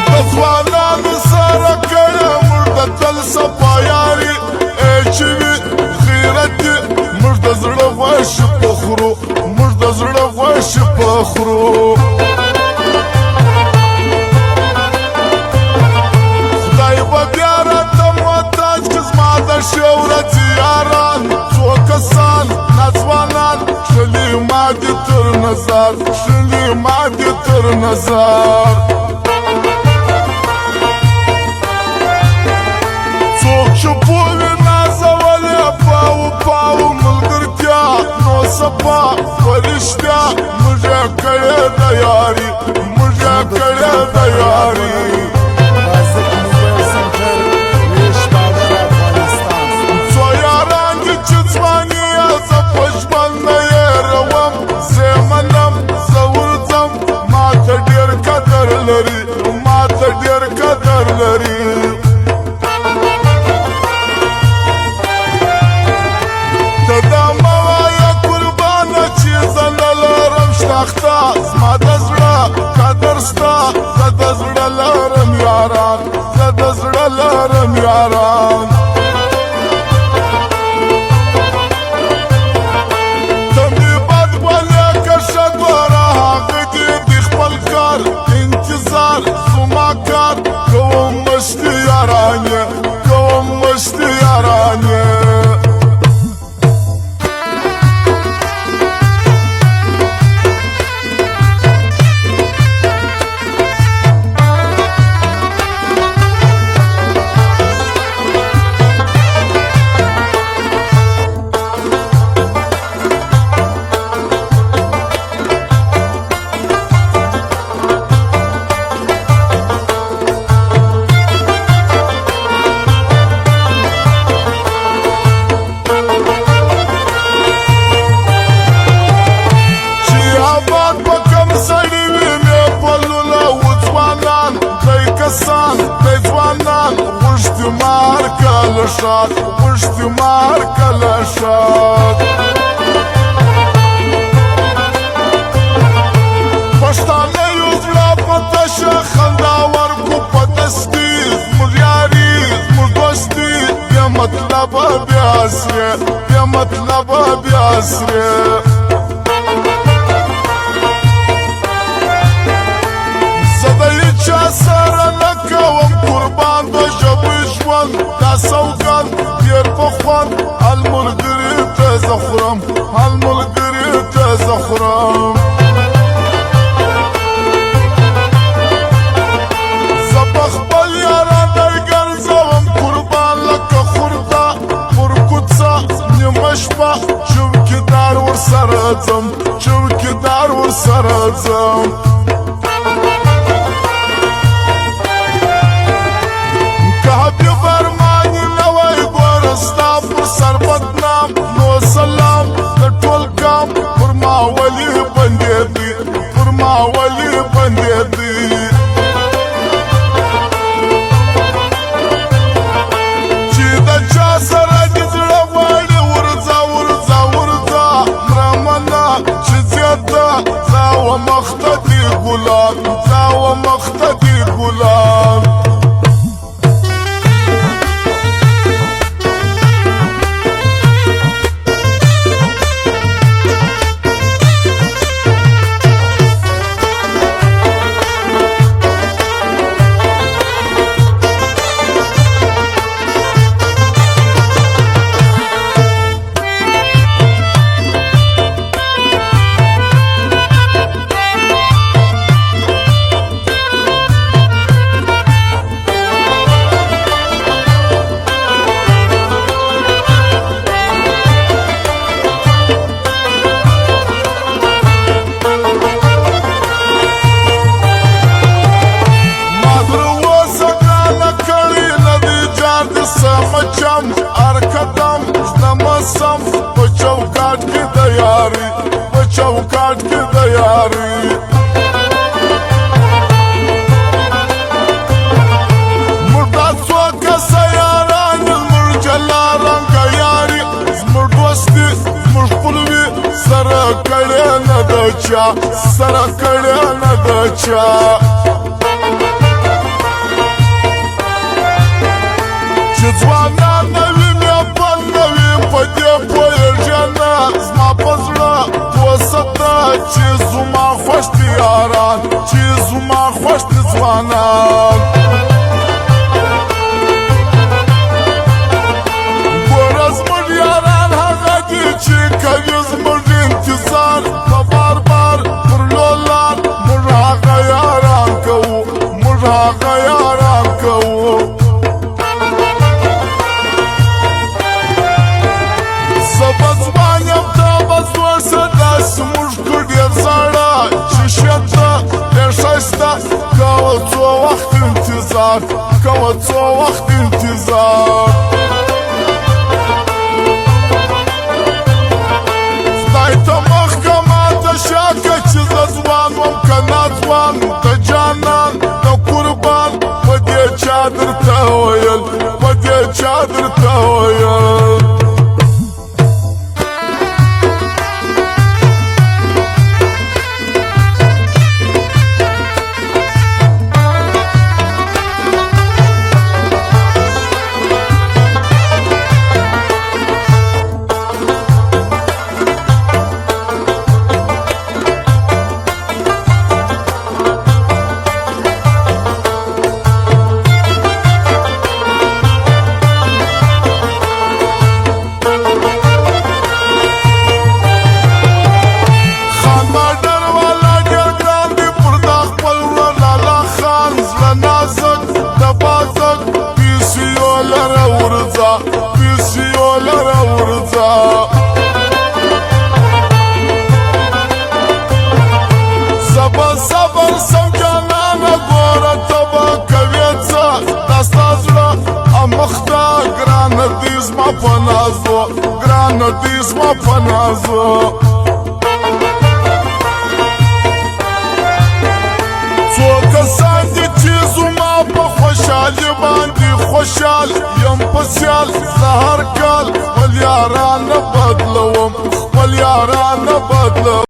دزوانان سره کړه مرد تل صفا یاري چې وي غیرت مرد زړه غوښ پخرو مرد زړه غوښ پخرو خدای به بیا راته محتاج که زما د شهرت یاران څو کسان ناځوانان شلي ما دي تر نظر شلي ما دي تر نظر څوک چې پوهې نازولې پاو ملګرتیا نو صفا په رښتیا موږ یې کړې ده یاري موږ یې کړې ده یاري څو یاران دي چې ځواني یې زه په ژوند نه هېروم زه یې منم زه ورځم ما ته ډېر قدر لري ما ته ډېر قدر لري زما د زړه قدر ستا زه د زړه لرم یاران زه د زړه لرم یاران ته مې بد ولې که ښه ګوره هغه دې د خپل کار انتظار زما کار کوم مشتي یاران یې کوم مشتي یاران یې غوښتي مار کله شاد پښتانه یو زړه په تشه خندا ورکو په دستي زموږ یاري زموږ دوستي بې مطلبه بیا سرې بې مطلبه بیا سرې زه د هېچا سره نه کوم قربان د ژبې ژوند دا سوګند ډېر په خوند هالملګري ته زه خورم هالملګري ته زه خورم زه په خپل یاران دی ګرځوم قربان لکه خورده پر کوڅه نیمه شپه چوکیدار ورسره ځم چوکیدار ورسره ځم سر بدنام نو سلام د ټول کام پر ما ولي بندې دي پر ما ولي بندې دي چې د چا سره دې زړه غواړي ورځه ورځه ورځه مرمنه چې زیاته زه ومخته دي ګلان زه ومخته دي ګلان چوکاټ کې د یاري مردا څوک سیاران زموږ جلا رنګ یاري زموږ دوستي زموږ خپلوي سره کړې نه ده چا سره کړې نه د چا چې ځوانان نه وي مې بل نه وي په دې پوهېږې نه زما په زړه وسته چې زما خوښ دي یاران چې زما خوښ دي ځوانان ګوره زموږ یاران هغه دي چې کوي زموږ انتظار په بار بار پر لولار موږ هغه یاران کوو موږ هغه یاران کوو زه به ځوان یم ته به زوړ شه داسې موږ کړو ډېر زاړه چې شته ډېر ښایسته کوه څو وخت انتظار کوه څو وخت انتظار خدای ته مخ که ماته شا که چې زه ځوان وم که ناځوان د جانان د قربان په دې چا درته ویل په دې چا درته ویل پیسیو لره ورځه زه به صبر سم جانانه ګوره ته به کوې څه دا ستا زړه مخ ته ګرانه دي زما په نازو ګرانه دي زما په نازو څو کسان دي چې زما په خوشحالي باندې خوشحال یم په سیال زه هر کال خپل یاران نه بدلوم خپل یاران نه بدلوم